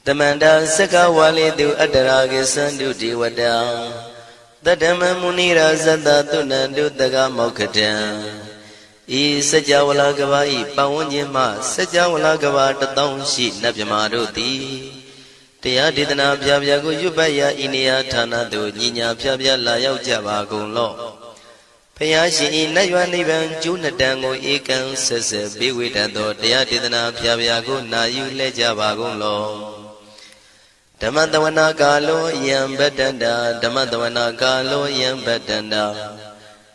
Tamanda Saka Wali do Adaragi Sandu Diwada Tadama Munira Zada Tunandu Daga Mokatan E Sajawala Gavai Pawanyama Sajawala Gavata Townshi Nabyamaroti Tia Didana Pyago Yubaya Inia Tana do Nina Pyabya Layao Javagon Law Payashi Nayuan Ivan Junadango Ekan Sese Biwitado Tia Didana Pyago Nayu Lejavagon Law Damadawana Galo Yam Betanda Damadawana Galo Yam Betanda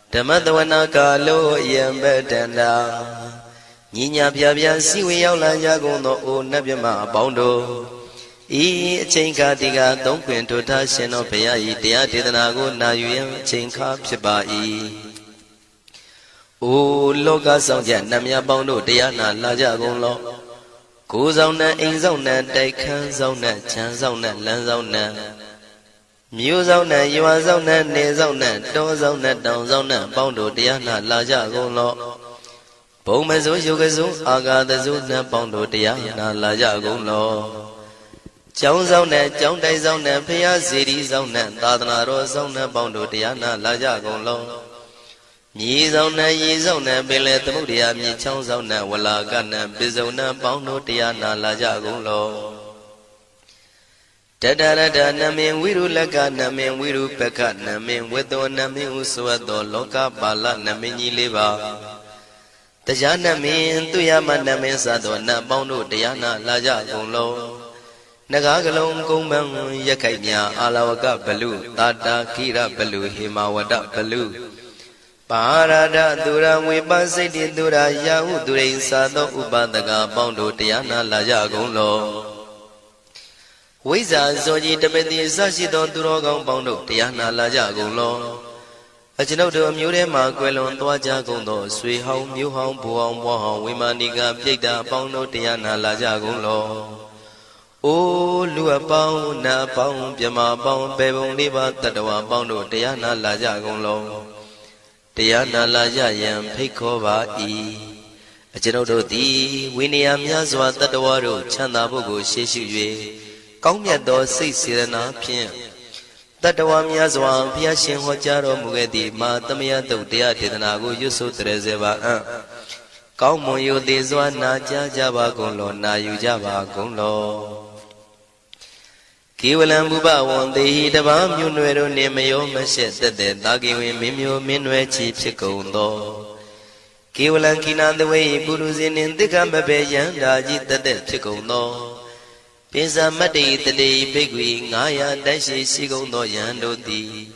Damadawana Galo Yam Betanda Nina Pyabya Siwi Yaula Yagono O Nabyama Bondo E Chinka Diga Don't Quint to Tashin of Payai Tia Didanago Nayu Chinka Pibai O Loga Sonja Namya Bondo Diana Lajagon Law Go zona, in zona, Dakan zona, Chan zona, Lan zona Mu zona, you are zona, Ne zona, Do zona, Down zona, Bondo Diana Lajagon Law Bomazo Yogazo, Aga the Zona, Bondo Diana Lajagon Law Chong zona, Chong Dai zona, Pia City zona, Tadanaro zona, Bondo Diana Lajagon Law Ni zona, Yi zona, Bele Tamudia, Mi Chong zona, Wala Gana, Bizona, Bondo Diana Lajagon Law Dadada Namin Wiru Laga Namin Wiru Peka Namin Wedo Namin Uswado Loka Bala Namini Liva Tajana Min Tuyama Namin Sadona, Bondo Diana Lajagon Law Nagagalong Kumbang Yakanya Alawaka Balu Tata Kira Balu Himawada Balu Parada Dura Wibasiti Dura Yahu Durin Sado Ubadaga Bondo Diana Lajagon Law Wiza Zoji Tabeti Sashido Durogon Bondo Diana Lajagon Law Ajinodo Murema Quelon Tuajagon Do Sui Home Mu Home Puang Wahong Wimaniga Pida Bondo Diana Lajagon Law O Lua Pao Na Pao Pyama Pao Pebong Liba Tatawa Bondo Diana Lajagon Law Diana Lajayan Pikova E Ajinodo Di Winia Miazwa Tatawaro Chanda Bogo Sheshu Kaumyado Sisirana Pien Tatawa Miazwa Piashin Hojaro Mugedi Ma Tamia Dia Tidanago Yusu Trezeva Kaumoyo Dezwa Naja Java Gonlo Na Yujava Gonlo Kiwalam Buba one day the Bam Yunero Nemayo Mashet the Dagi Mimio Minwe Chief Chicondo Kiwalan Kinan the way Buruzin in the Gambabe Yandaji the dead Chicondo Pisa Madi the day Bigwi Naya Dashi Sigondo Yando di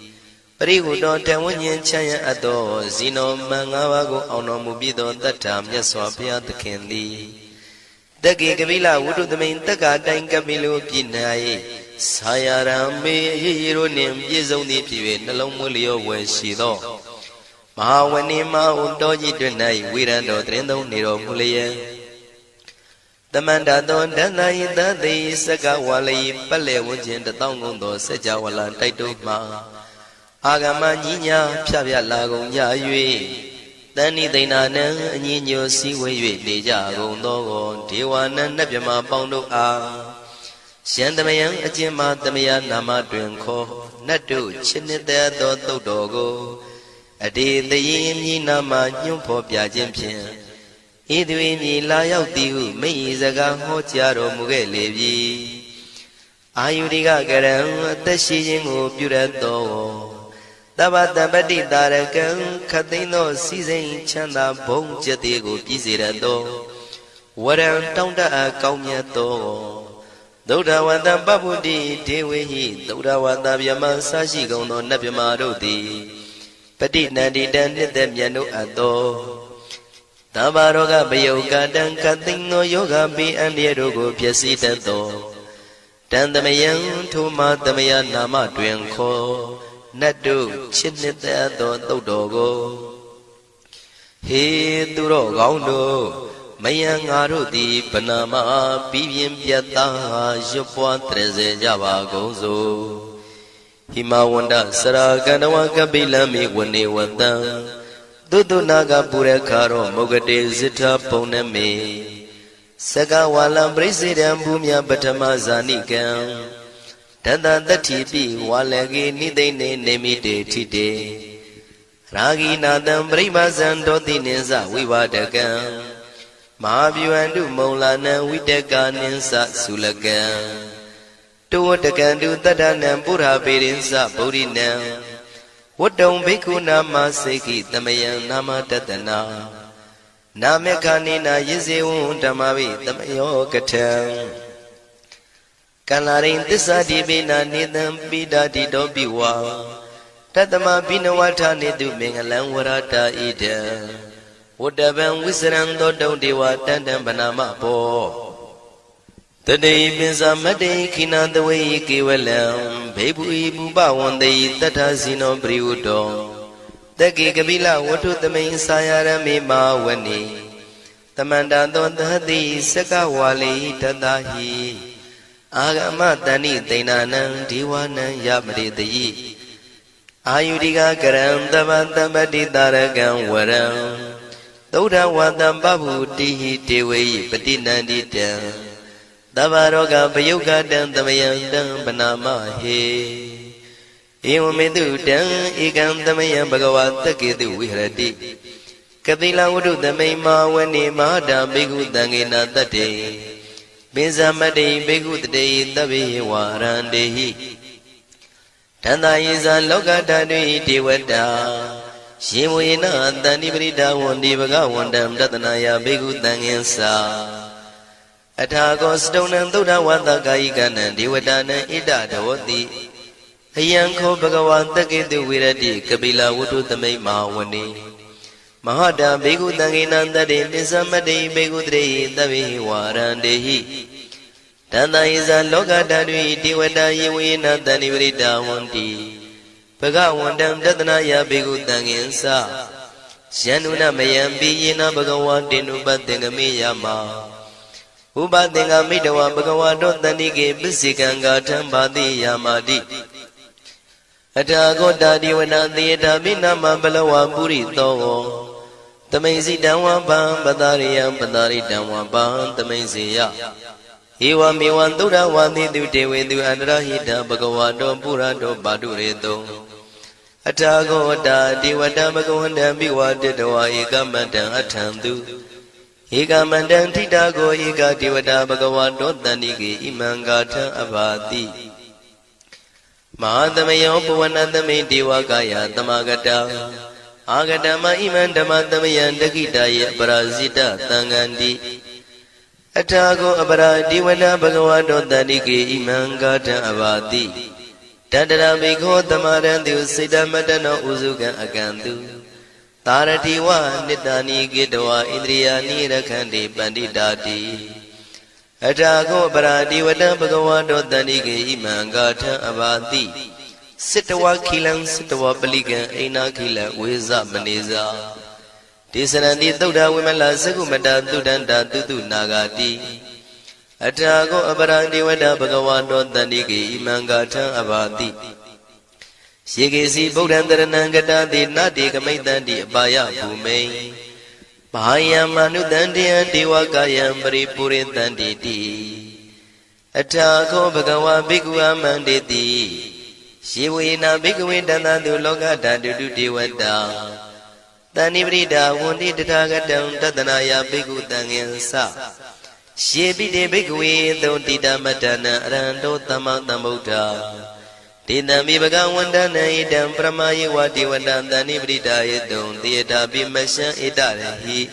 Parigo don't tell one yen Chaya Ado Zino Mangawago Ono Mubido that time Yaswapia the Candy The Gigavilla would do the main Taka Dankamilo Pinai Sayarame hero name Yezoni Pive Nalomulio when she do Mahawanima Undoji Dunai Wirando Trendo Niro Mulia The Mandadon Danai the day Sakawali Pale Wujin the Tongundo Sajawala Taituma Agama Nina Pavia Lago Yayue Dani Dinana Nino Siwe Deja Gondo Tiwana Napyama Bondo A Shandamayan Ajima Damaya Nama Drinko Nadu Chinita Do Dogo Adi the Yim Nama Yumpo Piajimpian Idwini Layao Diu Meizaga Hotiaro Mugelevi Ayuriga Garam the Shijingo Purato Dabata Badi Darakan Katino Season Chanda Bong Jatigo Pizirado Water Tonda Kaumiato Doda Wanda Babudi, Dewi, Doda Wanda Yama Sashi Gono Nabimarodi, Petit Nadi Dandit them Yano Ado Tabaroga Bayoga Dan Katino Yoga Be and Yerogo Piasita Do Dandamayan Tuma Damaya Nama Dwenko Nadu Chinita Do Dogo He Duro Gaundo Mayang Arudi Panama Pivian Piata Jopua Treze Java Gozo Himawanda Saraganawa Kabila Migwane Wanda Dudu Naga Purekaro Mogade Zita Poneme Saka walam presidam bumya batama zanikam Tata tatipi walagi nidene nemide tide Ragi nadam bribazan doti ninsa vivadakam Mahavyuandu maulana vidaka ninsa sulakam Tuwatakandu tadanam pura pirinsa burinam Wadam bhikkhu nama seki tamayam nama tatana Namekanina yizewun tamavi tamayo katam Kalarin tisa dibina nidam bidadi dobiwa Tatama binawata nidu mengalang warata ida Wadaban wisran dodong dewa tandam banama po Tadai binsa madai kinandawai kiwalam Bebu ibu bawandai tatasino briudong Dagi kabila watu tamay sayarami mawani Tamanda dondhati sakawali tadahi Agama tani tainanang diwanang yamridayi Ayudika karam tabati taragang waram Tauda watam babu dihi dewayi patinandita Tabaroga payuga dang tamayang dang panama he Ewamedu dang ikam tamayang bhagavata ketu vihrati Kapila udu tamay mawani mahadam bhikkhu tangena tate Binsamati bhikkhu tate tabi warandehi Tantayisa loka tatvi devata Shimuyena tantiparita wandi bhagavandam tatanaya bhikkhu tangensa Athago stonam tuda wata kayikana devadana ida dhavati Ayanko bhagavata ketu virati kapila udu tamay mawani Mahada bhikkhu tangenandade nisamati bhikkhu tate tabi warandehi Tantayisa loka tatvi devata yewena tantiparita wandi Bhagavandam tatanaya bhikkhu tangensa Syanuna mayampi yena bhagavatinu patengami yama Upatenga midawa bhagavato tanike bisikanga thambati yamati Athago tadiwana thiyata minama balawa puri togo Tamaisi damwa pam patariyam pataritamwa pam tamaisiya Ewa mewan tura wandi tu dewe tu anarahita bhagavato purato padureto Athago tadiwata bhagavanda biwaditawa ekamantang athantu Ekamantang titago ekadivata bhagavato tanike imangatha abhati Mahadamayo puvanatame devakaya tamagata Agatama iman dhamatamayan dakitaya parasita tangandi Athago aparadivata bhagavato tanike imangatha abhati Tadara bhikkho tamarantu siddhamatano usukan akantu Taratiwa nitani gitawa indriyani rakhandi panditati Athago paradivata bhagavato tanike imangatha abhati Sittawa khilang sittawa palikan aina khila weza maneza Tisaranti tauda vimala sakumata tudanta tutu nagati Athago aparadivata bhagavato tanike imangatha abhati Shekesi Bodhantaranangata Nati Kamaitanti Abaya Bhume Mahayam Manutantiyan Devakayam Paripuritanti Athago Bhagava Bhikkhu Amanditi Shivena Bhikkhu Dantantu Lokata Dudu Devata Tanivrita Wundi Tathagatam Tatanaya Bhikkhu Tangensa Shebide Bhikkhu Dhontita Matana Arhanto Tamatambuddha Tidami bhagavandana idam pramaye vati vadantani vritayadum tiyata bimasya itarehi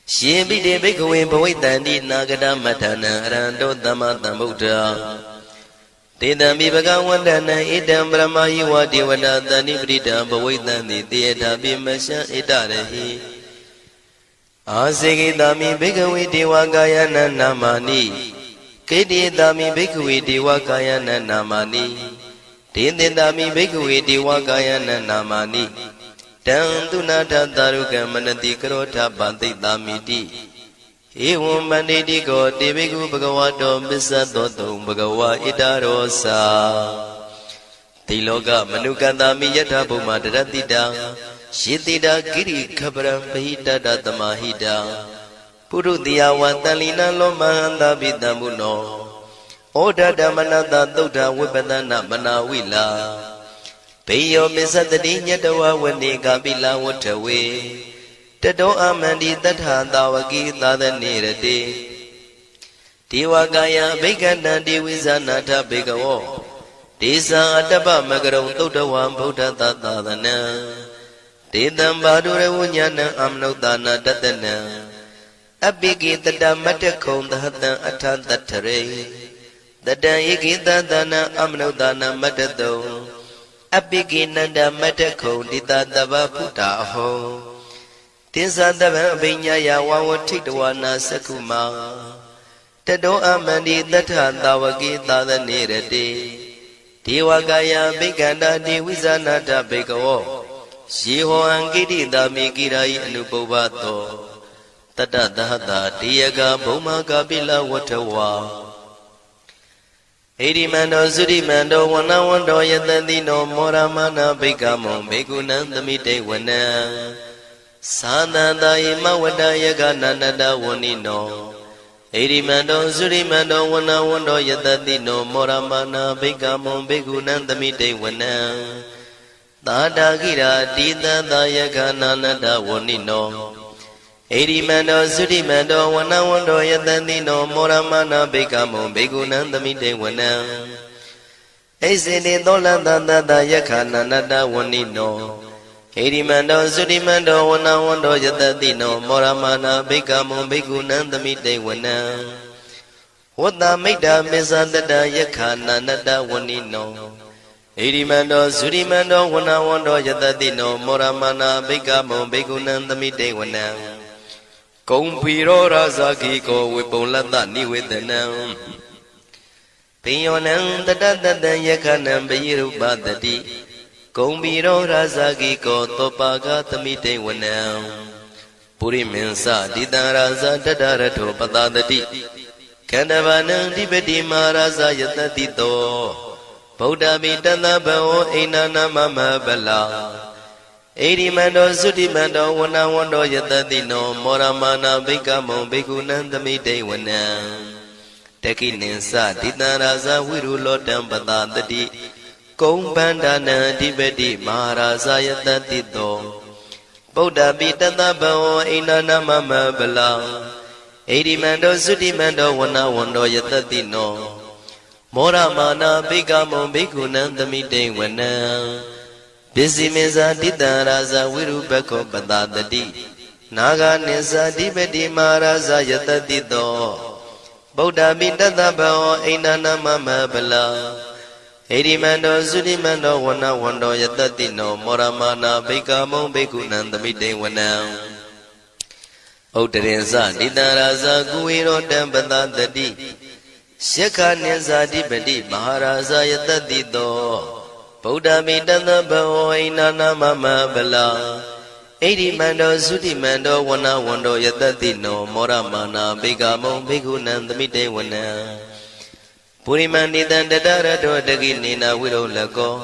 Shebide bhikkhuve bhavaitanti nagata matana arhanto tamatambuddha Tidami bhagavandana idam pramaye vati vadantani vrita bhavaitanti tiyata bimasya itarehi Asekitami bhikkhuve devakayana namani Kedidami bhikkhuve devakayana namani Tindindami bhikkhuve devakayana namani Tantunata tarukam manati karota bantidamiti Evam banditi ko bhikkhu bhagavato bissadoto bhagava itarosa Tiloka manukatami yatha bhuma daratita Shitita giri khabaram pahita tamahita ပုရုတိယဝတန်လီနလောမဟန္တာပိတံမုနောဩဒဓမ္မနတသုဒ္ဓဝိပဒနာမနာဝိလာဘေယောမစ္စတတိညတဝဝနေကပိလဝတ္ထဝေတတောအမန္တိတထာသာဝကိသာသနေရတိဒေဝကာယဘိက္ခဏံဒေဝိဇာနာထဘေကဝောဒေဇာအတ္တပမကရုံသုဒ္ဓဝံဗုဒ္ဓသာသနံဒေတံဘာဒုရဝဉာဏံအမနုဿာနာတတနံအပိကိတတမတ္တခုံသဟတံအထတထရေတတံဧကိတသနံအမနုဿာနာမတ္တတုံအပိကိနန္ဒမတ္တခုံတိတတဗ္ဗဖုတာအဟောတိသတဗံအဘိညာယဝဝထိတဝနာသကုမာတတောအမန္တိတထသာဝကိသာသနေရတိဒေဝကာယဘိက္ခန္တာဒေဝိဇာနာထဘေကဝောယေဟောအံကိတိတာမိကိရာယအနုပုဗ္ဗတောတတသဟတာတေယကဘုံမကပိလဝတ္ထဝါဣရိမန္တောသုရိမန္တောဝနဝန္တောယတတိနောမောရမနာဘိက္ခမောဘေကုဏံသမိတေဝနံသာနန္တယေမဝတ္တယကနန္တဝနိနောဣရိမန္တောသုရိမန္တောဝနဝန္တောယတတိနောမောရမနာဘိက္ခမောဘေကုဏံသမိတေဝနံသာတာကိရာတိတသာယကနန္တဝနိနောဣရိမန္တောသုရိမန္တောဝနဝန္တောယတတိနောမောရမနာဘိက္ခမောဘေကုဏံသမိတေဝနံဣစေတိသောလတတတယခာနန္တဝနိနောဣရိမန္တောသုရိမန္တောဝနဝန္တောယတတိနောမောရမနာဘိက္ခမောဘေကုဏံသမိတေဝနံဝတ္တမိတ္တမေဇတတယခာနန္တဝနိနောဣရိမန္တောသုရိမန္တောဝနဝန္တောယတတိနောမောရမနာဘိက္ခမောဘေကုဏံသမိတေဝနံကုံဖီရောရာဇာခိကောဝေပုံလတ္တနိဝေဒနံပိယောနံတတတတံယခဏံပိရုပတတိကုံဖီရောရာဇာခိကောသောပါကသမိတေဝနံပုရိမင်းစတိတံရာဇာတတရထောပတတတိခန္ဓဗာနံဓိပတိမာရာဇာယတတိတောဗုဒ္ဓမိတတဘောအိနာနာမမဗလာဣရိမန္တောသုတိမန္တောဝနဝန္တောယတတိနောမောရမနာဘိက္ခမောဘိက္ခုနံသမိတေဝနံတခိနိသတိတံရာဇဝိရုလောတံပတတတိကုံပန္ဒနာအဓိပတိမဟာရာဇယတတိတောဗုဒ္ဓပိတတဘောအိနာနာမမဗလာဣရိမန္တောသုတိမန္တောဝနဝန္တောယတတိနောမောရမနာဘိက္ခမောဘိက္ခုနံသမိတေဝနံပစ္စည်းမေဇာတိတံရာဇဝိရုပခောပတတတိနာဂနိသတိပတိမဟာရာဇယတတိတောဗုဒ္ဓပိတတဘောအိနာနာမမဗလာဣရိမန္တောသုတိမန္တောဝနဝန္တောယတတိနောမောရမနာဘိက္ခမောဘိက္ခုနံသမိတေဝနံဥဒ္ဒရေဇတိတံရာဇကုဝေရောတံပတတတိယက္ခနိသတိပတိမဟာရာဇယတတိတောဗုဒ္ဓမိတတဘောအိနာနာမမဗလာဣရိမန္တောသုတိမန္တောဝနဝန္တောယတတိနောမောရမနာဘိက္ခမောဘိက္ခုနံသမိတေဝနံပုရိမန္တိတံတတရတောတကိနေနာဝိရောလကော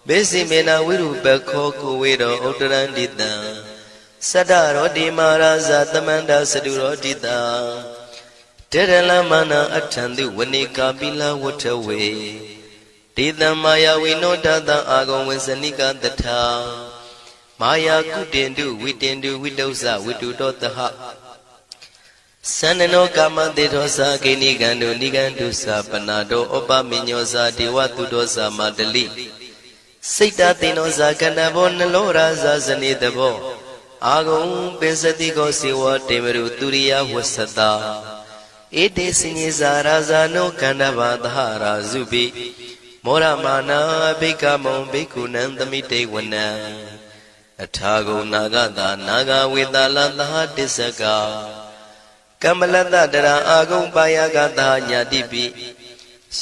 ဘေစီမေနာဝိရုပခောကုဝေရောဥတ္တရန္တိတံသတ္တရောတိမာရာဇသမန္တာစတုရောတိတံတေရလမနာအထံတုဝနေကာပိလဝတ္ထဝေဒေတံမာယဝိနောတတံအာဂုံဝေစနိကတထာမာယာကုတင်တုဝိတင်တုဝိတုဇဝိတုတောတဟသန္နနောကာမတေသောသာကိနိကံတုနိကံတုသာပနာတောဩပမိညောသာဒေဝတုတောသာမတလိစိတ်တသိနောသာကန္တဘောနလောရာသာဇနေတဘောအာဂုံပိစတိကောစေဝတေမရုသူရိယဝဆတာဧတေစညေဇာရာဇာနောကန္တဘာသဟရာဇုပိမောရမနာဘိက္ခမောဘိက္ခုနံသမိတေဝနံအထာဂုဏနာဂတာနာဂဝေတလသဟတစ္စကကမ္မလတတရာအာဂုံပါယကတာညာတိပိ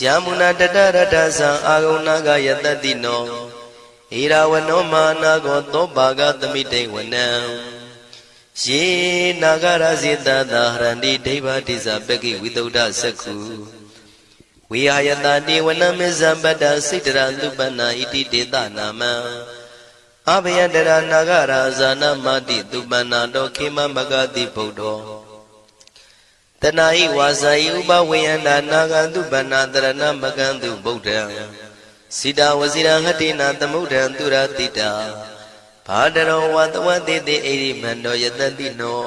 ယာမုနာတတရတသံအာဂုဏနာဂယတတိနောဣရာဝနောမာနာကောသောပါကသမိတေဝနံယေနာဂရဇေတသာဟရန္တိဒိဗ္ဗတိဇပကိဝိသုဒ္ဓသက္ခုဝိဟာယတတိဝနမေဇပတ္တစိတ္တရသုပနာဣတိတေတနာမံအဘယတရနာဂရာဇာနမတိသုပနာတောခေမမဂတိဗုဒ္ဓော တဏှာဤဝါစာဤဥပဝေယန္တာနာဂန္တုပဏတရဏမကံတုဗုဒ္ဓံစိတာဝစီရဟတိနာသမုဒ္ဒံသူရတိတာဘာတရောဝတဝတိတိဣရိမန္တောယတတိနော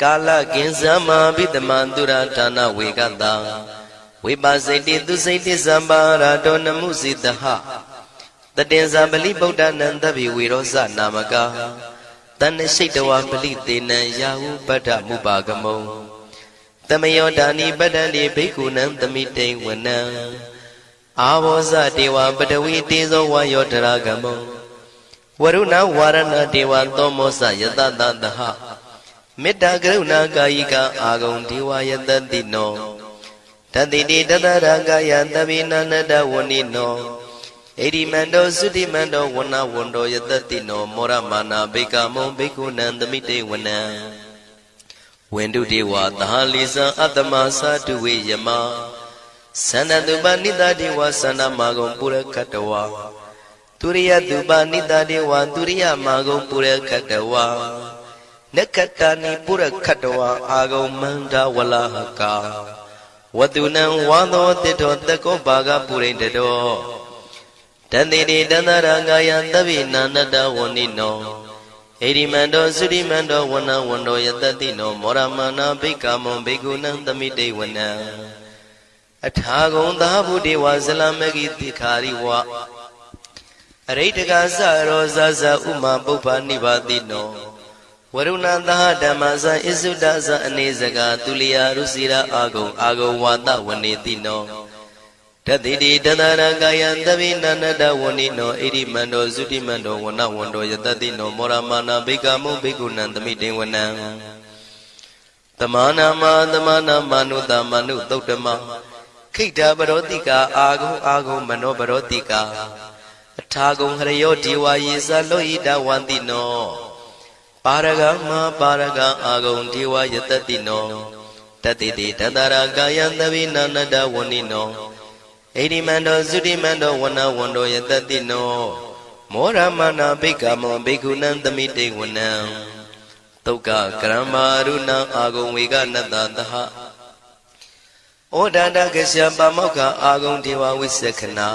ကာလကင်္စမဘိတမံသူရဌာနဝေကတံဝိပါစိတိသူစိတိသမ္ပါရာတောနမှုစိတဟတတင်္ဇာပလိဗုဒ္ဓနံသဗ္ဗေဝေရောဇနာမကာတဏ္ဍရှိတဝပလိသေနံယာဟုပတ္ထမုပါကမုံတမယောဒာနိပတ္တန္တိဘိက္ခုနံသမိတိဝနံအာဘောဇတေဝပတဝီတေဇောဝါယောတရာကမုံဝရုဏဝါရဏတေဝသောမောဇယတတသဟမေတ္တာကရုဏာကာယိကအာဂုံဒေဝယတတိနောတတိတိတတရာကာယသဗ္ဗေနန္တဝဏိနောဣရိမန္တောသုတိမန္တောဝဏဝန္တောယတတိနောမောရမာနာဘိကမုံဘိက္ခုနံသမိတေဝနံဝန္တုတေဝသဟလိဇံအတ္တမသာတုဝေယမသန္တတုပနိတတေဝသန္တမာဂုံပုရခတဝါသူရိယတုပနိတတေဝသူရိယမာဂုံပုရခတဝါနက္ခတာနိပုရခတဝါအာဂုံမန္တဝလဟကာဝတုနံဝါသောတိတောတကောဘာဂပုရိတတောတန္တိတိတန္တရကာယသဗ္ဗေနန္တဝဏိနောဣရိမန္တောသုရိမန္တောဝဏဝန္တောယတတိနောမောရမာနာဘိက္ခမုံဘိက္ခုနံသမိတေဝနံအထာဂုံသာဘုဒေဝဇလမဂိတိခာရိဝအရိတကသရောဇဇဥမာပုပ္ပနိဗ္ဗာတိနောဝရုဏသဟဓမ္မဇဣစုဒဇအနေစကာသူလျာရုစီရာအာဂုံဝါဒဝနေတိနောတတိတိတတရကာယသဗ္ဗေနန္တဝဏိနောဣရိမန္တောသုတိမန္တောဝဏဝန္တောယတတိနောမောရမာနာဘိက္ခမုံဘိက္ခုနံသမိတေဝနံသမာနာမနုတမနုသုတ်တမခိတ္တပရောတိကာအာဂုံမနောပရောတိကာအထာဂုံဟရယောဒီဝါယေသလောဣတဝန္တိနောပါရဂမပါရဂအာဂုံဒီဝါယတတိနောတတိတိတတရာကာယသဗ္ဗေနန္တဝဏိနောဣရိမန္တောသုတိမန္တောဝဏဝန္တောယတတိနောမောရမာနာဘိက္ခမောဘိက္ခုနံသမိတေဝနံသုက္ကကရမရုဏံအာဂုံဝေကနတသဟဩဒန္တကရှပမောက္ခအာဂုံဒေဝဝိသခနာ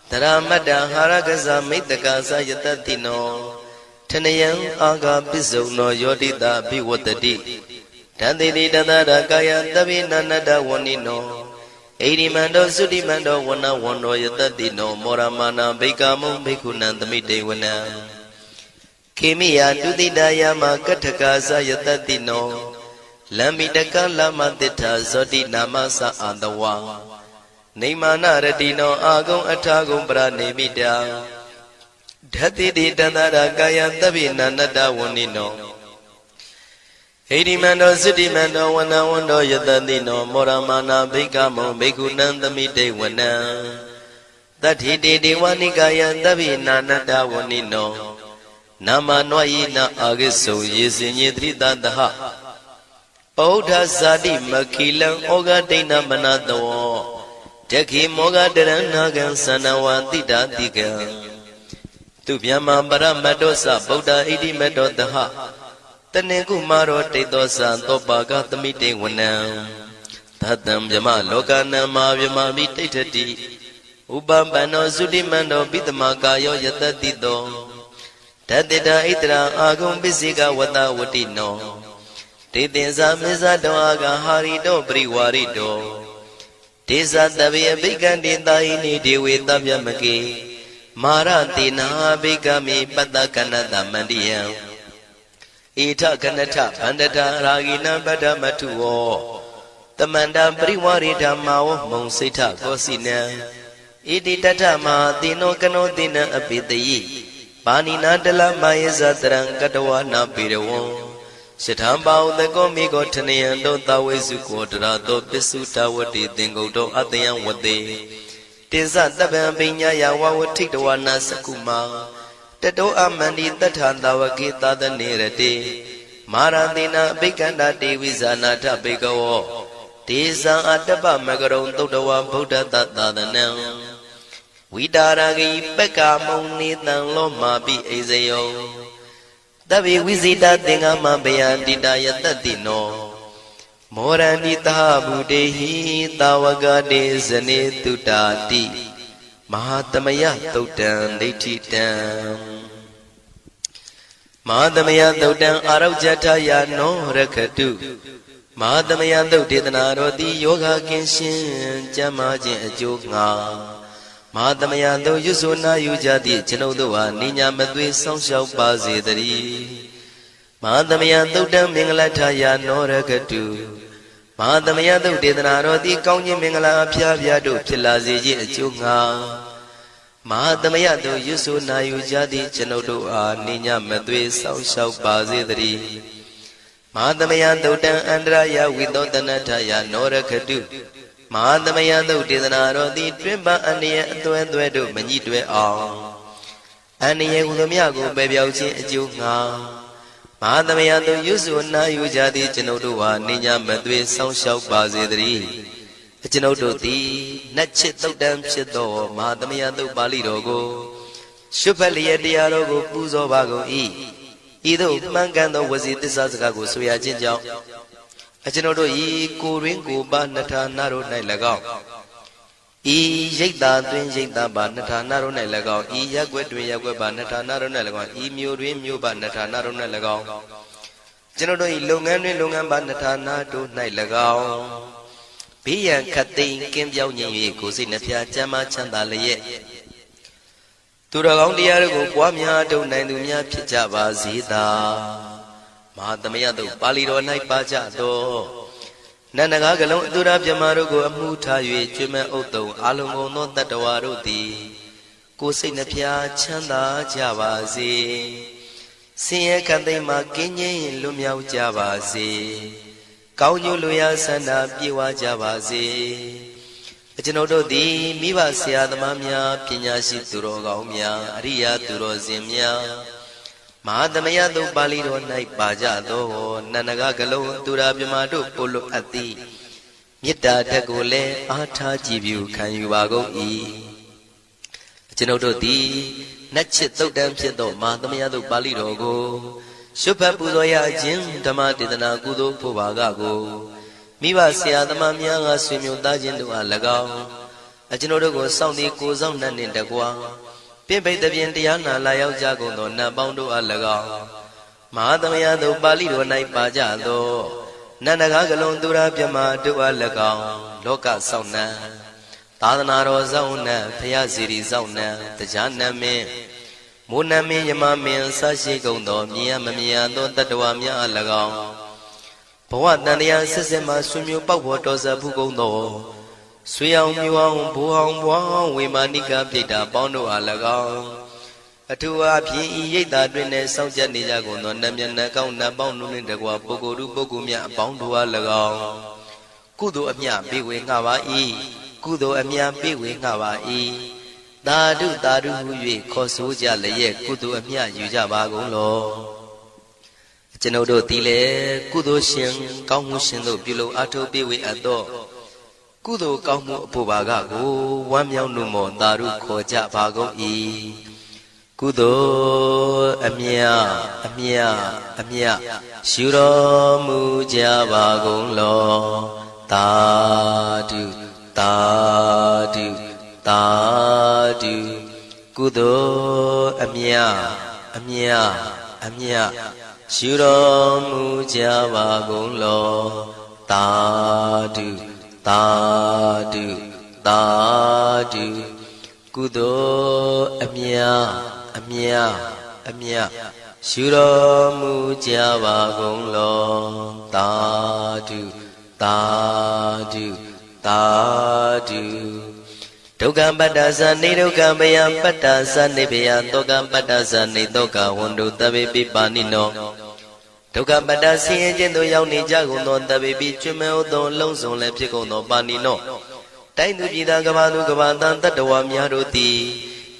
တရမတ္တဟာရကဇမိတ္တကသယတတိနောထနယံအာဂပိစုံနောယောတိတာဘိဝတ္တိတန္တိတိတတရကာယသဗ္ဗေနန္တဝဏိနောဣရိမန္တောသုတိမန္တောဝဏဝန္တောယတတိနောမောရမာနာဘိက္ခမုံဘိက္ခုနံသမိတေဝနံခေမိယတုတိတယမကထကာသယတတိနောလမ္မိတကလမတိထာဇောတိနာမသအာတဝါနေမာနရတိနောအာဂုံအထာဂုံပရနေမိတာဓတိတိတန္တရာကာယသဗ္ဗေနန္တဝဏိနောဣရိမန္တောသုတိမန္တောဝဏဝန္တောယတတိနောမောရမာနာဘိက္ခမုံဘိက္ခုနံသမိတေဝနံတတ္ထိတေဒေဝနိကာယသဗ္ဗေနန္တဝဏိနောနာမနွာယိနအာဂိစုံယေစင်ညေတိတတဟပောဋ္ဌဇာတိမခိလံဩဃဒိဏမနတောတခိမောဃတရဏဂံသနဝတိတာတိကံသူဗျမပရမတ္တောသဗုဒ္ဓဣတိမတ္တောတဟတနေကုမာရောတိတ်သောသံသောပါကသမိတေဝနံသတ္တံဗျမလောကနံမာဗျမမိတိဋ္ဌတိဥပပန္နောသုတိမန္တောပိတမကာယောယတတိတောတတေတဣတရာအာဂုံပစ္စေကဝတဝတိနောတေတင်္ဇာမေဇတောအာဂဟာရိတောပရိဝါရိတောဒေဇတဗေအဘိကံတေတာယိနိဒေဝေတဗျမကေမာရတေနာဘိကမိပတ္တကနတမန္တိယံဣထကနထဗန္တတာရာဂိနံပတ္တမထုဝောတမန္တပရိဝါရိဓမ္မာဝမုံစိဋ္ဌကောစီနံဣတိတထမဟာတိနောကနောတိနံအပိတယိပါဏိနာတလမယေဇတရံကတဝနာပေရဝံရှထံပါဥတကောမိကောထနယံတောသဝေစုကောတရာတောပစ္စုတဝတိသင်္ကုတ်တောအတယံဝတေတေဇတပံပိညာယဝဝထိတဝနာစကုမာတတောအမန္တိတထံတဝကေသာသနေရတေမာရတိနာအဘိကန္တာတေဝိဇာနာထဘေကဝောဒေဇံအတ္တပမကရုံသုတ္တဝဗုဒ္ဓတသာသနံဝိတာရဂိပက္ကာမုံနေတံလောမာပိအိဇယောတဗ္ဗေဝိဇိတသင်္ဃမဘယန္တိတယတတိနော မောရဏိတာဗုတေဟိတာဝကတေဇနေတုတာတိမဟာသမယသုတ်တံဒိဋ္ဌိတံမဟာသမယသုတ်တံအာရုဇ္ဇထယာနောရခတုမဟာသမယသုတ်ဒေသနာတော်သည်ယောဂကင်းရှင်းကျမ်းမာခြင်းအကျိုးငါမဟာသမယသုတ်ရွဆိုနာယူကြသည့်ကျွန်ုပ်တို့ဟာနိညာမသွေစောင့်ရှောက်ပါစေတည်းမဟာသမယသုတ်တံမင်္ဂလထယာနောရခတုမဟာသမယသုတ်ဒေသနာတော်သည်ကောင်းခြင်းမင်္ဂလာအဖျားဖျားတို့ဖြစ်လာစေခြင်းအကျိုးငါမဟာသမယသုတ်ရွဆိုနာယူကြသည့်ကျွန်ုပ်တို့အားနိညာမသွေစောင့်ရှောက်ပါစေတည်းမဟာသမယသုတ်တံအန္တရာယဝိသောတနထယာနောရခတုမဟာသမယသုတ်ဒေသနာတော်သည်တွင်ပန်းအန္တရာယ်အသွဲသွဲတို့မညှိတွဲအောင်အန္တရာယ်ဟူသည်မြကိုပယ်ပြောက်ခြင်းအကျိုးငါမဟာသမယသုတ်ရွဆိုနာယူကြသည့်ကျွန်ုပ်တို့ဟာနိညာမသွေစောင့်ရှောက်ပါစေတည်းကျွန်ုပ်တို့သည်နတ်ချစ်သုတ်တံဖြစ်သောမဟာသမယသုတ်ပါဠိတော်ကိုရှုဖတ်လျက်တရားတော်ကိုပူဇော်ပါကုန်၏ဤသို့မှန်ကန်သောဝစီသစ္စာစကားကိုဆိုရခြင်းကြောင့်ကျွန်ုပ်တို့ဤကိုရင်းကိုပါနှထာနာတို့၌၎င်းဤရိတ်တာတွင်ရိတ်တာပါနှထာနာတို့၌၎င်းဤရက်ွက်တွင်ရက်ွက်ပါနှထာနာတို့၌၎င်းဤမြို့တွင်မြို့ပါနှထာနာတို့၌၎င်းကျွန်ုပ်တို့ဤလုပ်ငန်းတွင်လုပ်ငန်းပါနှထာနာတို့၌၎င်းဘေးရန်ခတ်သိမ်းကင်းပြောင်းခြင်း၍ကိုယ်စိတ်နှဖျားချမ်းသာချမ်းသာလျက်သူတော်ကောင်းတရားတို့ကိုပွားများထုတ်နိုင်သူများဖြစ်ကြပါစေသာမဟာသမယသုတ်ပါဠိတော်၌ပါကြသောနန္ဒကားကလုံးအတုရပြမတို့ကိုအမှုထား၍ကျွမ်းမဲ့ဥတုံအာလုံကုန်သောတတ္တဝါတို့သည်ကိုယ်စိတ်နှဖျားချမ်းသာကြပါစေဆင်းရဲခတ်သိမ်းမှကင်းငြိမ်းလွတ်မြောက်ကြပါစေကောင်းကျိုးလူရဆန္ဒပြေဝကြပါစေကျွန်ုပ်တို့သည်မိဘဆရာသမားများပညာရှိသူတော်ကောင်းများအရိယာသူတော်စင်များမဟာသမယသုတ်ပါဠိတော်၌ပါကြသောနန္ဒကကလုံးသူရာပြမတို့ပို့လို့အပ်သည်မေတ္တာဓာတ်ကိုလည်းအားထားကြည်ပြုခံယူပါကုန်၏ကျွန်ုပ်တို့သည်နတ်ချစ်သုတ်တံဖြစ်သောမဟာသမယသုတ်ပါဠိတော်ကိုရှုဖတ်ပူဇော်ရခြင်းဓမ္မဒေသနာကုသိုလ်ဖို့ပါကကိုမိဘဆရာသမားများကဆွေမျိုးသားချင်းတို့အား၎င်းကျွန်ုပ်တို့ကိုစောင့်တည်ကိုစောင့်နှံ့နှင့်တကွာပိပိတပြင်တရားနာလာရောက်ကြကုန်သောနတ်ပေါင်းတို့အား၎င်းမဟာသမယသုတ်ပါဠိတော်၌ပါကြသောနန္ဒကားကလုံးသူရာပြမတို့အား၎င်းလောကစောင့်နှံသာသနာတော်စောင့်နှံဖရာစီရီစောင့်နှံတရားနမင်းမိုးနမင်းယမမင်းဆရှိကုန်သောမြင်ရမမြင်ရသောတတ္တဝါများအား၎င်းဘဝတန်တရားဆက်ဆက်မှဆွေမျိုးပေါက်ဖို့တော်ဆက်ဘူးကုန်သောဆွေအောင်မျိုးအောင်ဘိုးအောင်ဘွားအောင်ဝေမာနိကပြိတ္တာပေါင်းတို့အား၎င်းအထူးအားဖြင့်ဤရိတ်တာတွင်နဲ့စောင့်ကြနေကြကုန်သောနတ်မြတ်နတ်ကောင်းနတ်ပေါင်းတို့နှင့်တကွာပုဂ္ဂိုလ်ပုဂ္ဂိုလ်များအပေါင်းတို့အား၎င်းကုသိုလ်အမြပေးဝေငှပါ၏ကုသိုလ်အမြပေးဝေငှပါ၏သာဓုသာဓုဟု၍ခေါ်ဆိုကြလျက်ကုသိုလ်အမြယူကြပါကုန်လောကျွန်ုပ်တို့သည်လည်းကုသိုလ်ရှင်ကောင်းမှုရှင်တို့ပြုလုပ်အားထုတ်ပေးဝေအပ်သောကုသိုလ်ကောင်းမှုအဖို့ပါကကိုဝမ်းမြောက်နှုမောသာဓုခေါ်ကြပါကုန်၏ကုသိုလ်အမြအမြအမြရှုတော်မူကြပါကုန်လောသာဓုသာဓုသာဓုကုသိုလ်အမြအမြအမြရှုတော်မူကြပါကုန်လောသာဓုသာဓုသာဓုကုသိုလ်အမြအမြအမြရှုတော်မူကြပါကုန်လောသာဓုသာဓုသာဓုဒုက္ခပတ္တသနေဒုက္ခဘယပတ္တသနေဘယတောကပတ္တသနေတောကဝန္တုတဗေပိပါဏိနောဒုက္ခပတ္တဆင်းရဲခြင်းတို့ရောက်နေကြကုန်သောတဗေပိကျွမ်းမဲ့သောလုံးစုံလည်းဖြစ်ကုန်သောပါဏိနောတိုင်းသူပြည်သားကဘာသူကဘာတန်တတ္တဝါများတို့သည်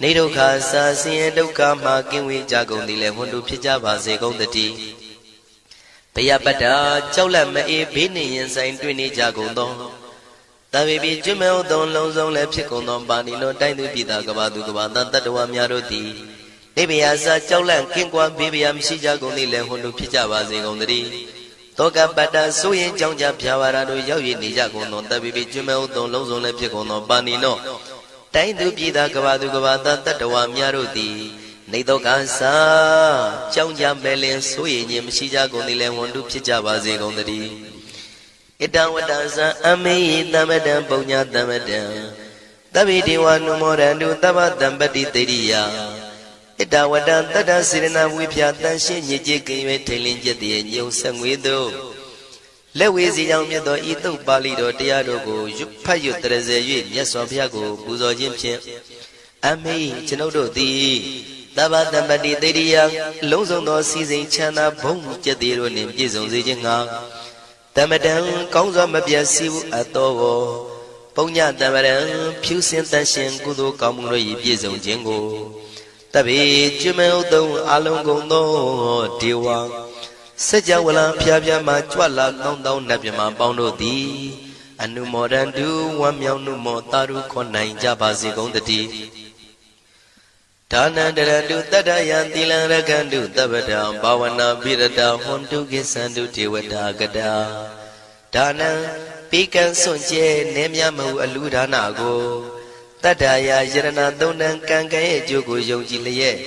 နေဒုက္ခစာဆင်းရဲဒုက္ခမှကင်းဝေးကြကုန်သည်လည်းဝန္တုဖြစ်ကြပါစေကုန်တည်းဘယပတ္တကြောက်လန့်မအေးဘေးနှင့်ရင်ဆိုင်တွေ့နေကြကုန်သောတဗေပိကျွမ်းမဲ့သောလုံးစုံလည်းဖြစ်ကုန်သောပါဏိနောတိုင်းသူပြည်သားကဘာသူကဘာတန်တတ္တဝါများတို့သည်နေဗျာစာကြောက်လန့်ကင်းကွာဘေးဗျာမရှိကြကုန်သည်လည်းဟွန်တို့ဖြစ်ကြပါစေကုန်တည်း တောကပတ္တဆိုရင်ကြောင့်ကြဖြာဝါရတို့ရောက်ရည်နေကြကုန်သောတပ်ပိပိကျွမဲဥသုံးလုံးစုံလည်းဖြစ်ကုန်သောပါဏိနောတိုင်းသူပြည်သားကဘာသူကဘာသားတတ္တဝါများတို့သည်နေတော့ကစားကြောင့်ကြမဲ့လင်ဆိုရင်ခြင်းမရှိကြကုန်သည်လည်းဝန်တုဖြစ်ကြပါစေကုန်သတည်းဣတံဝတ္တဇံအမေယတမတံပုံညာတမတံသဗ္ဗေဒေဝနုမောရန္တုသဗ္ဗတံပတိတေရိယဣတဝတ္တတတ္တစေရနာဝိဖြာတန်ရှင်းညစ်ကြေးကင်း၍ထိန်လင်းကျက်တည်းညုံဆက်ငွေတို့လက်ဝေစီကြောင့်မြတ်သောဤသုတ်ပါဠိတော်တရားတို့ကိုဖတ်ရွတ်တရစေ၍မြတ်စွာဘုရားကိုပူဇော်ခြင်းဖြင့်အမေကျွန်ုပ်တို့သည်သဗ္ဗတံပတိတေရိယလုံးစုံသောစီစဉ်ချမ်းသာဘုံကျက်တည်းတို့နှင့်ပြည့်စုံစေခြင်းငှာတမတံကောင်းစွာမပြတ်စီဘူးအတော်ကိုပုံညတမရံဖြူစင်တန်ရှင်ကုသိုလ်ကောင်းမှုတို့၏ပြည့်စုံခြင်းကိုတပိကျွမဲဥသုံးအလုံးကုန်သောဒေဝစัจ java လံဖျားဖျားမှကြွလာကောင်းသောနတ်မြမပေါင်းတို့သည်အနုမောဒန္တုဝမ်းမြောက်နှုမောတာရုခေါ်နိုင်ကြပါစေကုန်တည်းဒါနန္တရတုတတ္တယံသီလံရကန္တုတပ္ပတံဘာဝနာပိရတဟွန်တုကိသန္တုဒေဝတာကတာဒါနံပိကံစွန့်ကျဲနေမြမဟုအလူဒါနကိုတတ္တယာယရဏသုံးတန်ကံကံရဲ့အကျိုးကိုယုံကြည်လျက်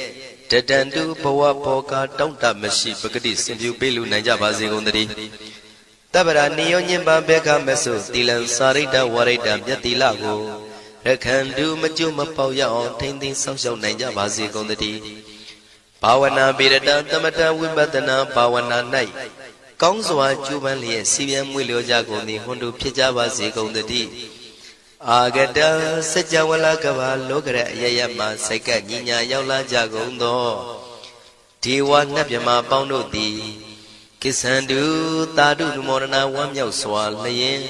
တတန္တုဘဝဘောကတောင့်တမရှိပဂတိစင်ပြူပေးလူနိုင်ကြပါစေကုန်သတည်းတပ္ပရာနိယောညင်ပါဘေခမဆုသီလံစာရိတ္တဝရိတ္တမြတ်တိလကိုရခန္တုမကျွမပေါရအောင်ထိမ့်သိမ်းဆောင်ရှောက်နိုင်ကြပါစေကုန်သတည်းဘာဝနာပိရတသမထဝိပဿနာဘာဝနာ၌ကောင်းစွာကျူးပန်းလျက်စီပြန်မွေလျောကြကုန်သည်ဟွန်တုဖြစ်ကြပါစေကုန်သတည်းအာဂတစัจ java လကဘာလောကရအယယမစိတ်ကညီညာရောက်လာကြကုန်သောဒေဝနတ်မြမပေါင်းတို့သည်ကိစ္ဆန္တုသာဓုနုမောဒနာဝမ်းမြောက်စွာလျင်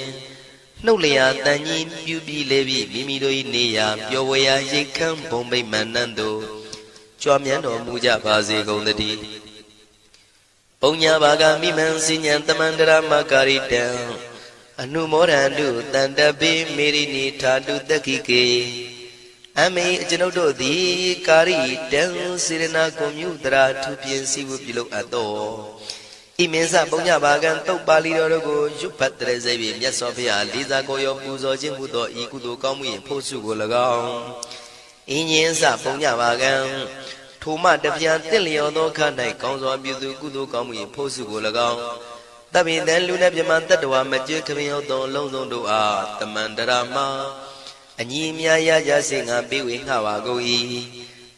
နှုတ်လျာတန်ကြီးပြူပြီးလေပြီးမိမိတို့၏နေရာပျော်ဝေရာရိတ်ခမ်းဘုံမိတ်မှန်နှံ့သို့ကြွမြန်းတော်မူကြပါစေကုန်သတည်းပုံညာဘာဂမိမံစဉ္ဉံတမန္တရမကာရိတံအနုမောဒန္တုတန္တပိမေရိနိထာတုတက္ခိကေအမေကျွန်ုပ်တို့သည်ကာရိတံစေရနာကွန်မြူတရာထူပြင်းစီဝပြုလုပ်အပ်သောဣမင်းစပုံညဘာကံတုတ်ပါဠိတော်တို့ကိုရွတ်ဖတ်တရစေပြီးမြတ်စွာဘုရားလေးစားကိုရောပူဇော်ခြင်းဟူသောဤကုသိုလ်ကောင်းမှု၏ဖို့စုကို၎င်းအင်းရင်စပုံညဘာကံထိုမှတပြန်တင့်လျော်သောခါ၌ကောင်းစွာပြုသူကုသိုလ်ကောင်းမှု၏ဖို့စုကို၎င်းတပိတံလူနဲ့ပြမတတ္တဝါမကျွခမင်းဟုတ်သောအလုံးစုံတို့အားတမန္တရာမအညီအများရကြစေငါပေးဝေငှပါကုန်၏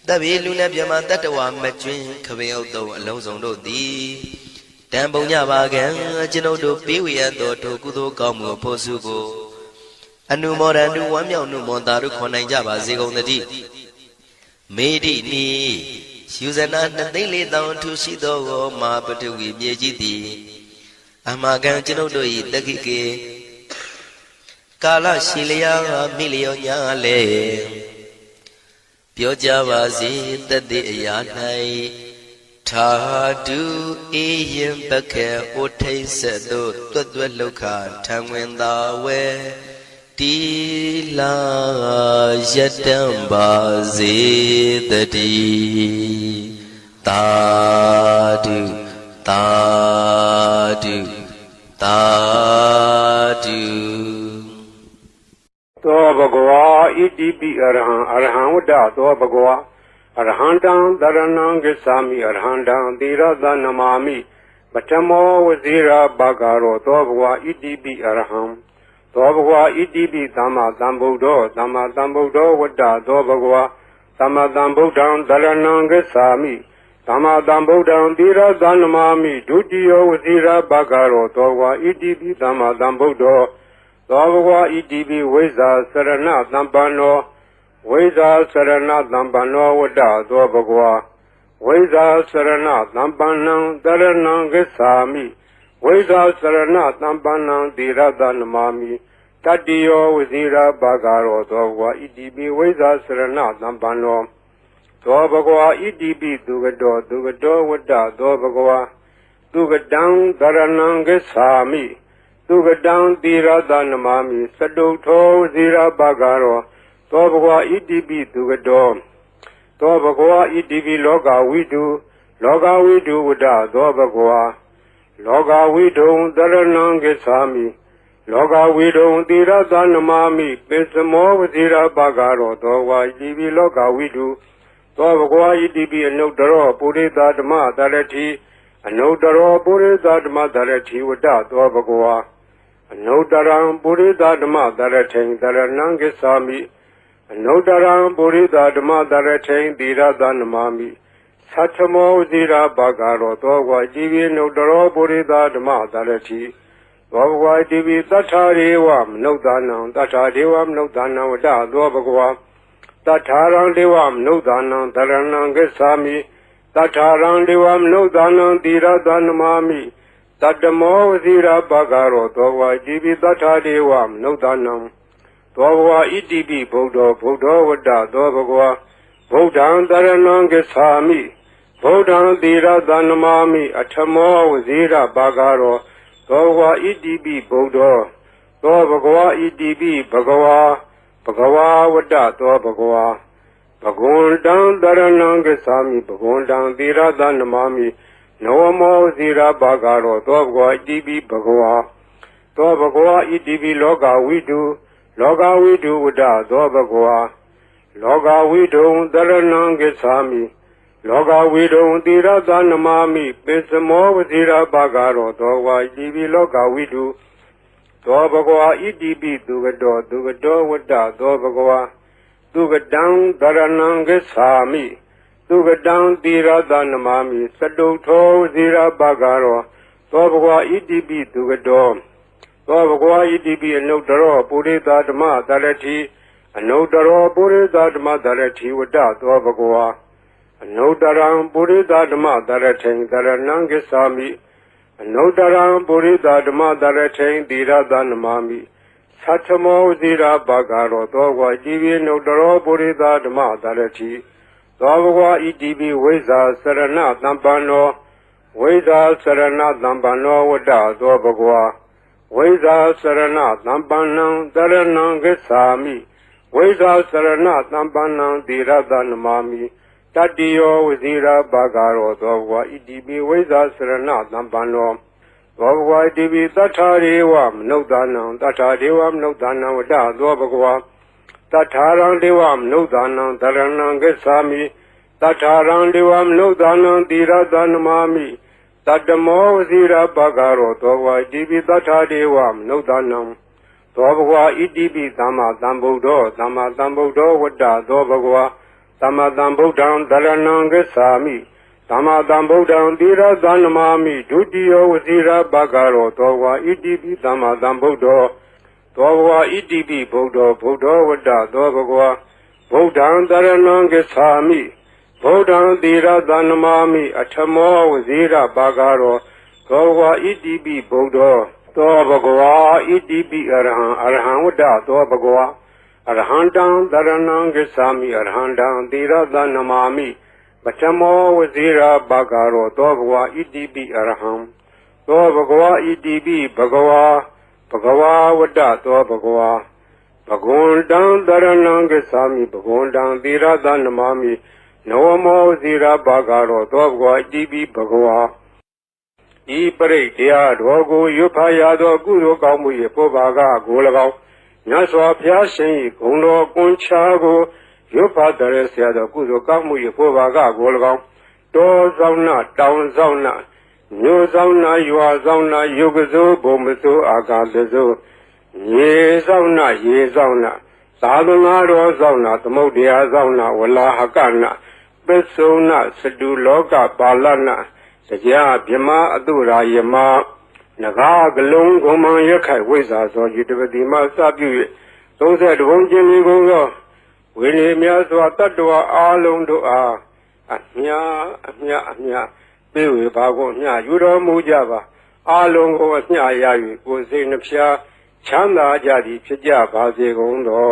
တပိလူနဲ့ပြမတတ္တဝါမကျွခမင်းဟုတ်သောအလုံးစုံတို့သည်တံပုံညပါကံကျွန်ုပ်တို့ပေးဝေရသောထိုကုသိုလ်ကောင်းမှုဖို့စုကိုအနုမောဒန္တုဝမ်းမြောက်နှုမောတာတို့ခေါ်နိုင်ကြပါစေကုန်သတည်းမေတိနိယူဇနာ2,400,000ထူရှိသောမာပထဝီမြေကြီးသည်အမကံကျွန်ုပ်တို့၏တက္ခိကေကာလရှိလျာမိလျောညာလေပြောကြပါစေတသက်အရာ၌ထာတုအေယံပခေဩထိတ်ဆက်တို့တွတ်တွတ်လောက်ခထံဝင်သာဝဲတီလာယတံပါစေတည်းသာဓုသာဓုသာဓုသောဘဂဝါဣတိပိအရဟံအရဟံဝတ္တသောဘဂဝါအရဟံတံတရဏံကိသာမိအရဟံတံသီရသနမာမိပထမောဝဇိရာဘဂရောသောဘဂဝါဣတိပိအရဟံသောဘဂဝါဣတိပိသမ္မာသမ္ဗုဒ္ဓောသမ္မာသမ္ဗုဒ္ဓောဝတ္တသောဘဂဝါသမ္မာသမ္ဗုဒ္ဓံတရဏံကိသာမိသမ္မာသမ္ဗုဒ္ဓံသီရသနမာမိဒုတိယဝဇိရာဘဂရောသောဘဂဝါဣတိပိသမ္မာသမ္ဗုဒ္ဓောသောဘဂဝါဣတိပိဝိဇ္ဇာစရဏသမ္ပန္နောဝိဇ္ဇာစရဏသမ္ပန္နောဝတ္တသောဘဂဝါဝိဇ္ဇာစရဏသမ္ပန္နံတရဏံကိသာမိဝိဇ္ဇာစရဏသမ္ပန္နံသီရသနမာမိတတ္တိယောဝဇိရာဘဂရောသောဘဂဝါဣတိပိဝိဇ္ဇာစရဏသမ္ပန္နောသောဘဂဝါဣတိပိသူကတောဝတ္တသောဘဂဝါသူကတံတရဏံကိသာမိသူကတံသီရသနမာမိသတုထောဝဇိရာဘဂရောသောဘဂဝါဣတိပိသူကတောသောဘဂဝါဣတိပိလောကဝိတုဝတ္တသောဘဂဝါ လောကဝိတုံတရဏံဂစ္ဆာမိလောကဝိတုံသီရသနမာမိပိစမောဝဇိရပါကရောသောဝါဣတိပိလောကဝိတုသောဘဂဝါဣတိပိအနုတ္တရောပုရိသဓမ္မတရတိအနုတ္တရောပုရိသဓမ္မတရတိဝတ္တသောဘဂဝါအနုတ္တရံပုရိသဓမ္မတရထိန်တရဏံဂစ္ဆာမိအနုတ္တရံပုရိသဓမ္မတရထိန်သီရသနမာမိသတ္ထမောဝဇိရပါကရောသောဝါဣတိပိအနုတ္တရောပုရိသဓမ္မတရတိသောဘဂဝါဣတိပိသတ္ထာရေဝမနုဿာနံသတ္ထာဒေဝမနုဿာနံဝတ္တသောဘဂဝါတထာရံဒေဝမနုဿာနံတရဏံဂစ္ဆာမိတထာရံဒေဝမနုဿာနံသီရသနမာမိတတ္တမောဝဇိရပါကရောသောဝါဣတိပိတထာဒေဝမနုဿာနံသောဘဂဝါဣတိပိဗုဒ္ဓဝတ္တသောဘဂဝါဗုဒ္ဓံတရဏံဂစ္ဆာမိဗုဒ္ဓံသီရသနမာမိအထမောဝဇိရပါကရောသောဘဂဝါဣတိပိဗုဒ္ဓသောဘဂဝါဣတိပိဘဂဝါဝတ္တသောဘဂဝါဘဂဝန္တံတရဏံဂစ္ဆာမိဘဂဝန္တံသီရသနမာမိနဝမောဇိရပါကရောသောဘဂဝါဣတိပိဘဂဝါသောဘဂဝါဣတိပိလောကဝိတုဝတ္တသောဘဂဝါလောကဝိတုံတရဏံဂစ္ဆာမိလောကဝိတုံသီရသနမာမိပိစမောဝဇိရပါကရောသောဝါဣတိပိလောကဝိတုသောဘဂဝါဣတိပိသူကတောဝတ္တသောဘဂဝါသူကတံတရဏံဂစ္ဆာမိသူကတံသီရသနမာမိသတုထောဝဇိရပါကရောသောဘဂဝါဣတိပိသူကတောသောဘဂဝါဣတိပိအနုတ္တရောပုရိသဓမ္မတရတိအနုတ္တရောပုရိသဓမ္မတရတိဝတ္တသောဘဂဝါအနုတ္တရံပုရိသဓမ္မတရထိန်တရဏံဂစ္ဆာမိအနုတ္တရံပုရိသဓမ္မတရထိန်သီရသနမာမိသတ္ထမောဝဇိရပါကရောသောဝါဣတိပိအနုတ္တရောပုရိသဓမ္မတရတိသောဘဂဝါဣတိပိဝိဇ္ဇာစရဏသံပန္နောဝိဇ္ဇာစရဏသံပန္နောဝတ္တသောဘဂဝါဝိဇ္ဇာစရဏသံပန္နံတရဏံဂစ္ဆာမိဝိဇ္ဇာစရဏသံပန္နံသီရသနမာမိတတ္တိယောဝဇိရပါကရောသောဘဂဝါဣတိပိဝိဇ္ဇာစရဏသံပန္နောသောဘဂဝါဣတိပိသတ္ထာရေဝမနုဿာနံသတ္ထာဒေဝမနုဿာနံဝတ္တသောဘဂဝါတထာရံဒေဝမနုဿာနံတရဏံဂစ္ဆာမိတထာရံဒေဝမနုဿာနံသီရသနမာမိတတ္တမောဝဇိရပါကရောသောဘဂဝါဣတိပိတထာဒေဝမနုဿာနံသောဘဂဝါဣတိပိသမ္မာသမ္ဗုဒ္ဓောဝတ္တသောဘဂဝါသမ္မာသမ္ဗုဒ္ဓံတရဏံဂစ္ဆာမိသမ္မာသမ္ဗုဒ္ဓံသီရသနမာမိဒုတိယောဝဇိရပါကရောသောဘဂဝါဣတိပိသမ္မာသမ္ဗုဒ္ဓောသောဘဂဝါဣတိပိဗုဒ္ဓောဝတ္တသောဘဂဝါဗုဒ္ဓံတရဏံဂစ္ဆာမိဗုဒ္ဓံသီရသနမာမိအထမောဝဇိရပါကရောသောဘဂဝါဣတိပိဗုဒ္ဓောသောဘဂဝါဣတိပိအရဟံဝတ္တသောဘဂဝါအရဟံတံတရဏံဂစ္ဆာမိအရဟံတံသီရသနမာမိပထမောဝဇိရပါကရောသောဘဂဝါဣတိပိအရဟံသောဘဂဝါဣတိပိဘဂဝါဝတ္တသောဘဂဝါဘဂဝန္တံတရဏံဂစ္ဆာမိဘဂဝန္တံသီရသနမာမိနဝမောဝဇိရပါကရောသောဘဂဝါဣတိပိဘဂဝါဤပရိတ်တရားတော်ကိုရွတ်ဖတ်ရသောကုသိုလ်ကောင်းမှု၏ပုဗ္ဗာကကို၎င်းမြတ်စွာဘုရားရှင်၏ဂုဏ်တော်ကွန်ချာကိုရွတ်ဖတ်တဲ့ဆရာတော်ကုသိုလ်ကောင်းမှု၏ပုဗ္ဗာကကို၎င်းတောဆောင်နာတောင်ဆောင်နာမြို့ဆောင်နာရွာဆောင်နာယုတ်ကစိုးဘုံမစိုးအာကာသစိုးရေဆောင်နာရေဆောင်နာသာသနာတော်ဆောင်နာသမုဒ္ဒရာဆောင်နာဝလာဟကနာပစ္စုနာစတုလောကပါဠနာတရားဗြဟ္မာအတုရာယမနဂါကလုံးဂုံမံရခိုက်ဝိဇ္ဇာသောယတပတိမစပြု၍32ဘုံကျင်လီကုန်သောဝိနည်းများစွာတတ္တဝါအားလုံးတို့အားအမြပေးဝေပါကုန်မြယူတော်မူကြပါအားလုံးကိုအမြရ၍ကိုယ်စိတ်နှဖျားချမ်းသာကြသည်ဖြစ်ကြပါစေကုန်သော